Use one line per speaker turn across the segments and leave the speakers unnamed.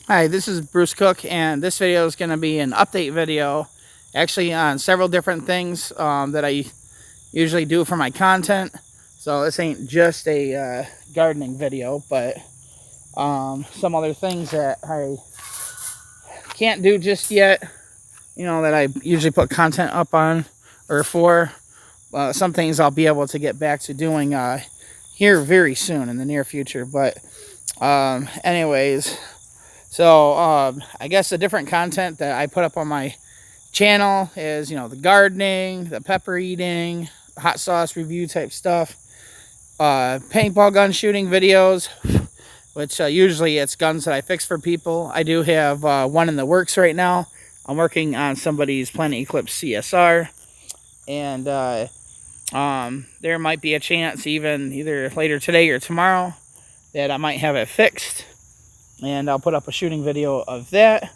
Hi, this is Bruce Cook, and this video is going to be an update video, actually on several different things that I usually do for my content. So this ain't just a gardening video, but some other things that I can't do just yet, that I usually put content up on or for. Some things I'll be able to get back to doing here very soon in the near future. But anyways, so I guess the different content that I put up on my channel is, the gardening, the pepper eating, hot sauce review type stuff, paintball gun shooting videos, which usually it's guns that I fix for people. I do have one in the works right now. I'm working on somebody's Planet Eclipse CSR, and there might be a chance even either later today or tomorrow that I might have it fixed, and I'll put up a shooting video of that.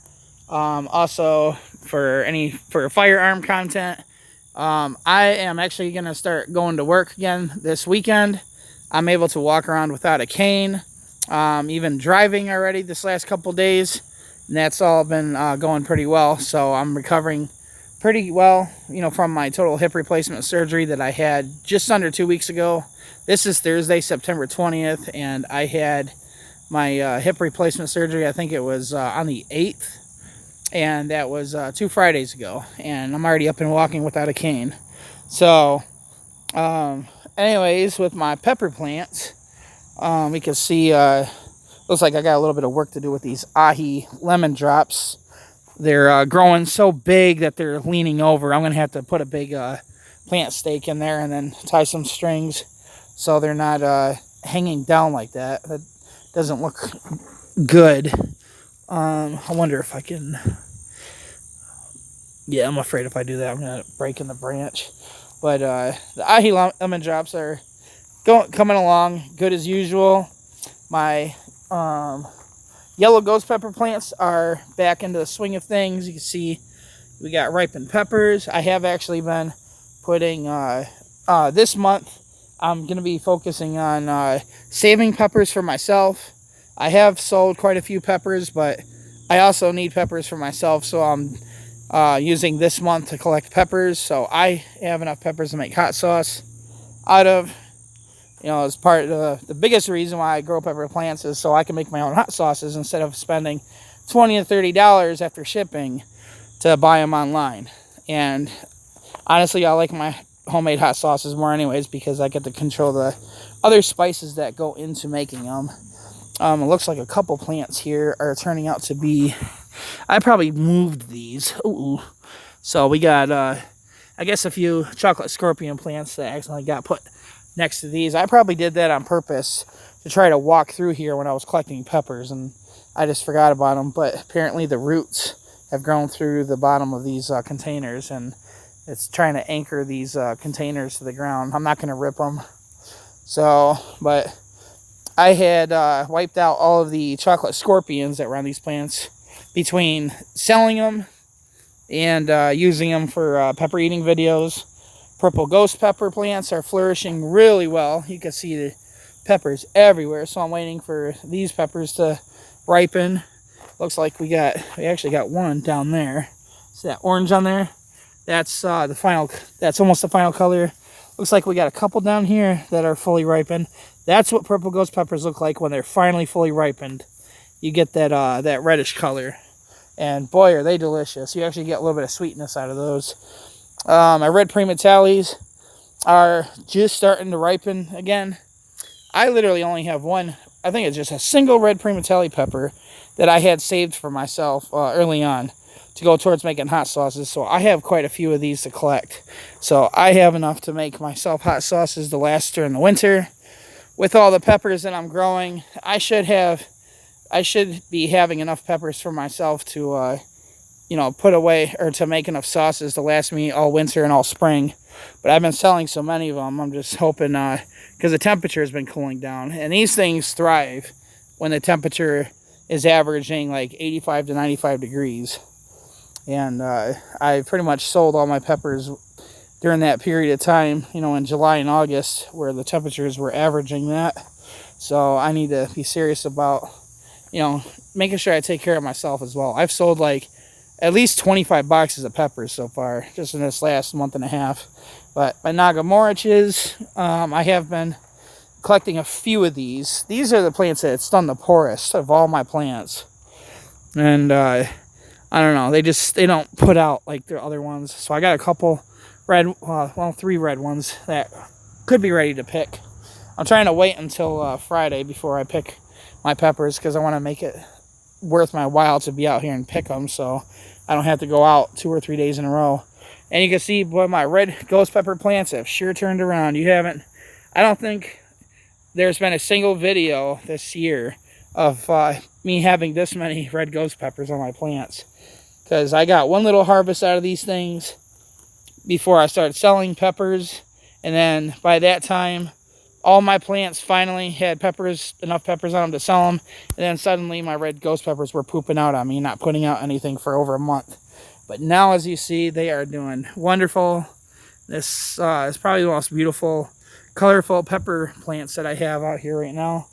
Also, for firearm content, I am actually going to start going to work again this weekend. I'm able to walk around without a cane, even driving already this last couple days, and that's all been going pretty well. So I'm recovering pretty well, from my total hip replacement surgery that I had just under 2 weeks ago. This is Thursday, September 20th, and I had my hip replacement surgery, I think it was on the 8th, and that was 2 Fridays ago, and I'm already up and walking without a cane. So anyways, with my pepper plants, we can see looks like I got a little bit of work to do with these ahi lemon drops. They're growing so big that they're leaning over. I'm gonna have to put a big plant stake in there and then tie some strings so they're not hanging down like that. That doesn't look good. I wonder if I can. Yeah, I'm afraid if I do that, I'm gonna break in the branch. But the ahi lemon drops are coming along good as usual. My yellow ghost pepper plants are back into the swing of things. You can see we got ripened peppers. I have actually been putting this month. I'm going to be focusing on saving peppers for myself. I have sold quite a few peppers, but I also need peppers for myself, so I'm using this month to collect peppers. So I have enough peppers to make hot sauce out of. As part of the biggest reason why I grow pepper plants is so I can make my own hot sauces instead of spending $20 to $30 after shipping to buy them online. And honestly, I like my homemade hot sauces more anyways because I get to control the other spices that go into making them. It looks like a couple plants here are turning out to be, I probably moved these. Ooh. So we got, I guess, a few chocolate scorpion plants that accidentally got put next to these. I probably did that on purpose to try to walk through here when I was collecting peppers, and I just forgot about them. But apparently the roots have grown through the bottom of these containers, and it's trying to anchor these containers to the ground. I'm not going to rip them. So, but I had wiped out all of the chocolate scorpions that were on these plants between selling them and using them for pepper eating videos. Purple ghost pepper plants are flourishing really well. You can see the peppers everywhere. So I'm waiting for these peppers to ripen. Looks like we actually got one down there. See that orange on there? That's the final. That's almost the final color. Looks like we got a couple down here that are fully ripened. That's what purple ghost peppers look like when they're finally fully ripened. You get that that reddish color, and boy, are they delicious. You actually get a little bit of sweetness out of those. My red primatelis are just starting to ripen again. I literally only have one. I think it's just a single red primateli pepper that I had saved for myself early on to go towards making hot sauces. So I have quite a few of these to collect. So I have enough to make myself hot sauces to last during the winter. With all the peppers that I'm growing, I should be having enough peppers for myself to put away or to make enough sauces to last me all winter and all spring. But I've been selling so many of them, I'm just hoping, because the temperature has been cooling down. And these things thrive when the temperature is averaging like 85 to 95 degrees. And I pretty much sold all my peppers during that period of time, in July and August, where the temperatures were averaging that. So I need to be serious about, making sure I take care of myself as well. I've sold like at least 25 boxes of peppers so far, just in this last month and a half. But my Nagamoriches, I have been collecting a few of these. These are the plants that it's done the poorest of all my plants. And I don't know, they don't put out like the other ones. So I got a couple red, well, 3 red ones that could be ready to pick. I'm trying to wait until Friday before I pick my peppers, because I want to make it worth my while to be out here and pick them, so I don't have to go out 2 or 3 days in a row. And you can see, boy, my red ghost pepper plants have sure turned around. I don't think there's been a single video this year of me having this many red ghost peppers on my plants, because I got one little harvest out of these things before I started selling peppers, and then by that time all my plants finally had enough peppers on them to sell them, and then suddenly my red ghost peppers were pooping out on me, not putting out anything for over a month. But now, as you see, they are doing wonderful. This is probably the most beautiful, colorful pepper plants that I have out here right now.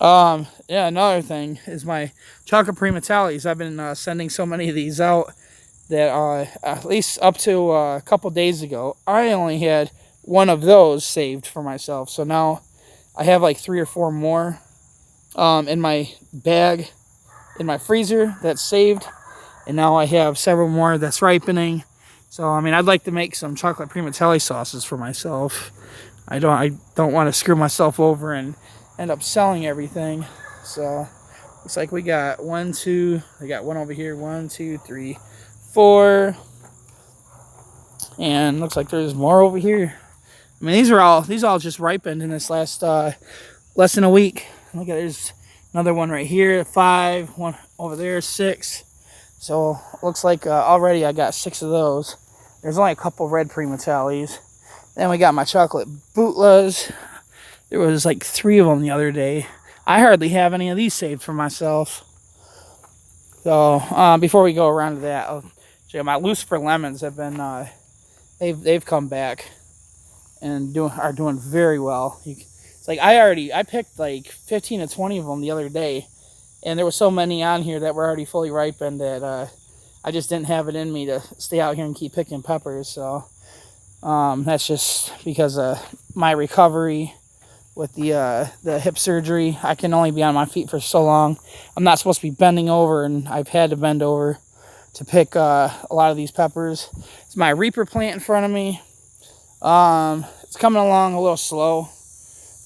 Yeah, another thing is my chocolate primatellis. I've been sending so many of these out that at least up to a couple days ago, I only had one of those saved for myself. So now I have like 3 or 4 more in my bag, in my freezer, that's saved. And now I have several more that's ripening. So, I mean, I'd like to make some chocolate primatelli sauces for myself. I don't want to screw myself over and end up selling everything. So, looks like we got 1, 2, I got one over here, 1, 2, 3, 4. And looks like there's more over here. I mean, these all just ripened in this last less than a week. Look at, there's another one right here, 5, one over there, 6. So looks like already I got 6 of those. There's only a couple red primatellis. Then we got my chocolate bootlas. There was like 3 of them the other day. I hardly have any of these saved for myself. So before we go around to that, I'll show you my Lucifer lemons have been they've come back and are doing very well. It's like I picked like 15 to 20 of them the other day, and there were so many on here that were already fully ripened that I just didn't have it in me to stay out here and keep picking peppers. So that's just because of my recovery with the hip surgery. I can only be on my feet for so long. I'm not supposed to be bending over, and I've had to bend over to pick a lot of these peppers. It's my Reaper plant in front of me. It's coming along a little slow,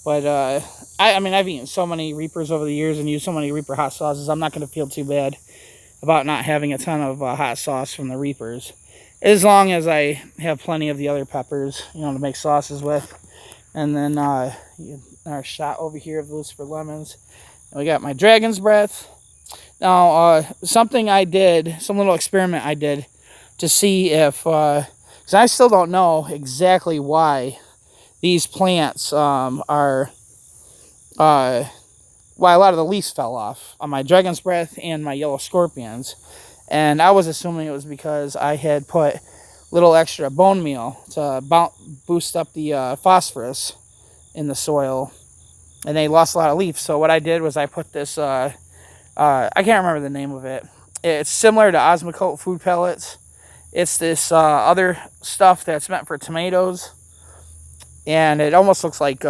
but I mean, I've eaten so many Reapers over the years and used so many Reaper hot sauces. I'm not going to feel too bad about not having a ton of hot sauce from the Reapers, as long as I have plenty of the other peppers, you know, to make sauces with. And then our shot over here of Lucifer lemons. And we got my Dragon's Breath. Now, something I did, some little experiment I did to see if, because I still don't know exactly why these plants why a lot of the leaves fell off on my Dragon's Breath and my Yellow Scorpions. And I was assuming it was because I had put little extra bone meal to boost up the phosphorus in the soil, and they lost a lot of leaves. So what I did was I put this, I can't remember the name of it. It's similar to Osmocote food pellets. It's this other stuff that's meant for tomatoes, and it almost looks like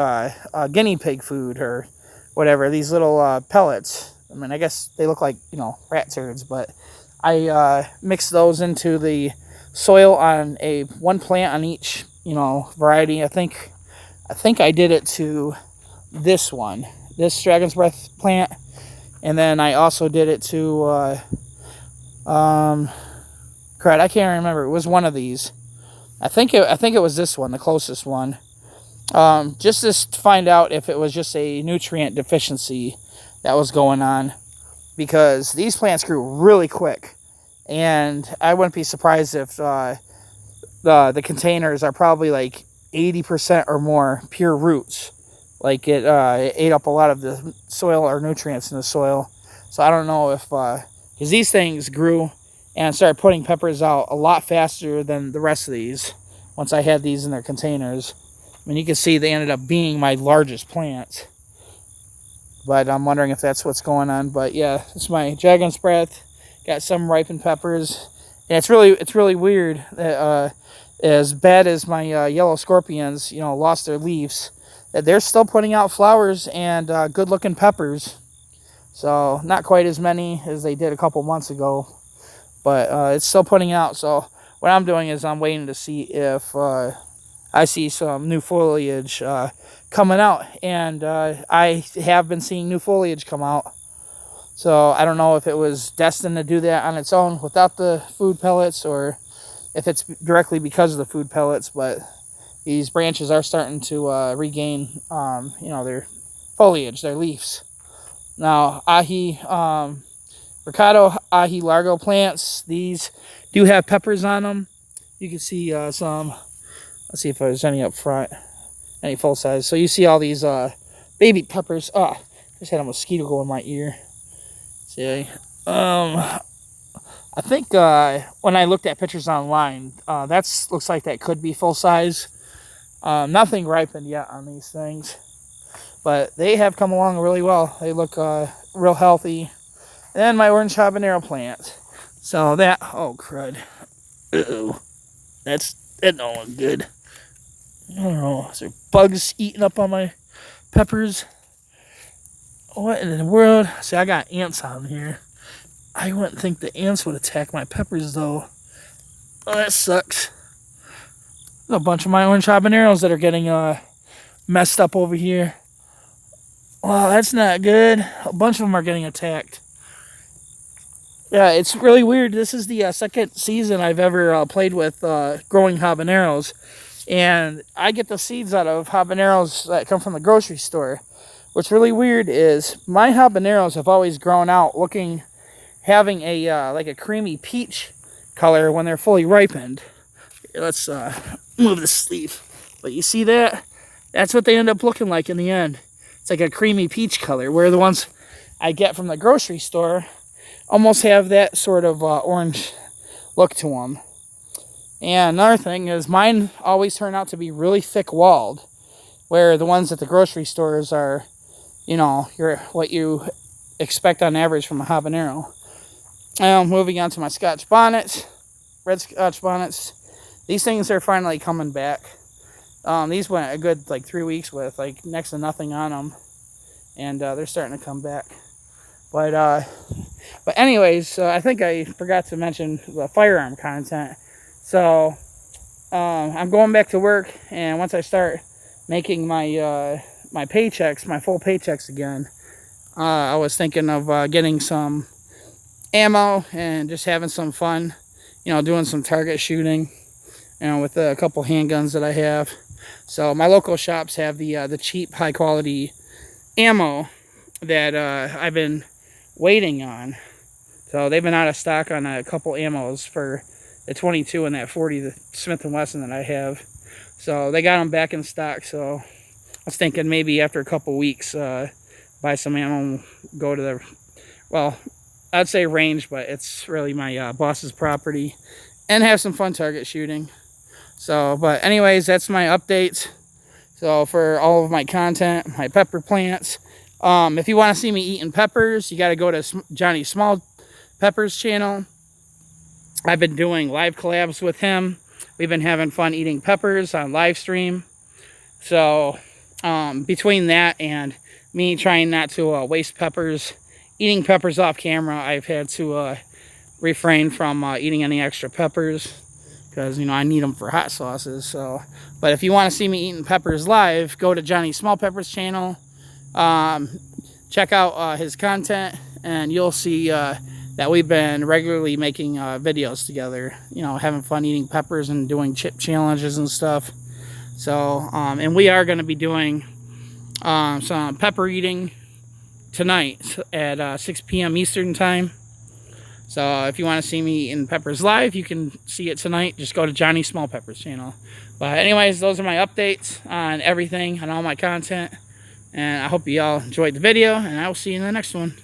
guinea pig food or whatever. These little pellets. I mean, I guess they look like, you know, rat turds, but I mixed those into the soil on one plant on each, you know, variety. I think I did it to this one, this Dragon's Breath plant, and then I also did it to crap, I can't remember. It was one of these. I think it was this one, the closest one. Just to find out if it was just a nutrient deficiency that was going on, because these plants grew really quick, and I wouldn't be surprised if the containers are probably like 80% or more pure roots. Like it ate up a lot of the soil or nutrients in the soil. So I don't know if because these things grew and started putting peppers out a lot faster than the rest of these once I had these in their containers. I mean, you can see they ended up being my largest plants. but I'm wondering if that's what's going on. But yeah, it's my dragon's breath. Got some ripened peppers, and it's really weird that as bad as my yellow scorpions, lost their leaves, that they're still putting out flowers and good-looking peppers. So not quite as many as they did a couple months ago, but it's still putting out. So what I'm doing is I'm waiting to see if I see some new foliage coming out, and I have been seeing new foliage come out. So I don't know if it was destined to do that on its own without the food pellets, or if it's directly because of the food pellets. But these branches are starting to regain, their foliage, their leaves. Now, Ricardo ahi largo plants, these do have peppers on them. You can see some. Let's see if there's any up front, any full size. So you see all these baby peppers. I just had a mosquito go in my ear. See, I think when I looked at pictures online, looks like that could be full size. Nothing ripened yet on these things, but they have come along really well. They look real healthy. And my orange habanero plant. So that, oh crud. Uh-oh. That don't look good. I don't know, is there bugs eating up on my peppers? What in the world? See, I got ants on here. I wouldn't think the ants would attack my peppers though. Oh, that sucks. There's a bunch of my orange habaneros that are getting messed up over here. Wow, that's not good. A bunch of them are getting attacked. Yeah, it's really weird. This is the second season I've ever played with growing habaneros. And I get the seeds out of habaneros that come from the grocery store. What's really weird is my habaneros have always grown out having a like a creamy peach color when they're fully ripened. Here, let's move the sleeve. But you see that? That's what they end up looking like in the end. It's like a creamy peach color, where the ones I get from the grocery store almost have that sort of orange look to them. And another thing is mine always turn out to be really thick-walled, where the ones at the grocery stores are, what you expect on average from a habanero. Now, moving on to my Scotch bonnets, red Scotch bonnets. These things are finally coming back. These went a good 3 weeks with next to nothing on them, and they're starting to come back. But anyways, I think I forgot to mention the firearm content. So I'm going back to work, and once I start making my my paychecks, my full paychecks again, I was thinking of getting some ammo and just having some fun, doing some target shooting, with a couple handguns that I have. So my local shops have the cheap, high quality ammo that I've been waiting on. So they've been out of stock on a couple ammos for the 22 and that 40, the Smith & Wesson that I have. So they got them back in stock. So I was thinking maybe after a couple weeks, buy some ammo, go to the, well, I'd say range, but it's really my boss's property, and have some fun target shooting. So, but anyways, that's my updates. So for all of my content, my pepper plants, if you want to see me eating peppers, you got to go to Johnny Small Peppers channel. I've been doing live collabs with him. We've been having fun eating peppers on live stream. So between that and me trying not to waste peppers, eating peppers off camera, I've had to refrain from eating any extra peppers, because I need them for hot sauces. So, but if you want to see me eating peppers live, go to Johnny Small Peppers channel. Check out his content, and you'll see that we've been regularly making videos together, having fun eating peppers and doing chip challenges and stuff. So and we are going to be doing some pepper eating tonight at 6 p.m. Eastern time. So if you want to see me eating peppers live, you can see it tonight. Just go to Johnny Small Peppers channel. But anyways, those are my updates on everything, on all my content. And I hope you all enjoyed the video, and I will see you in the next one.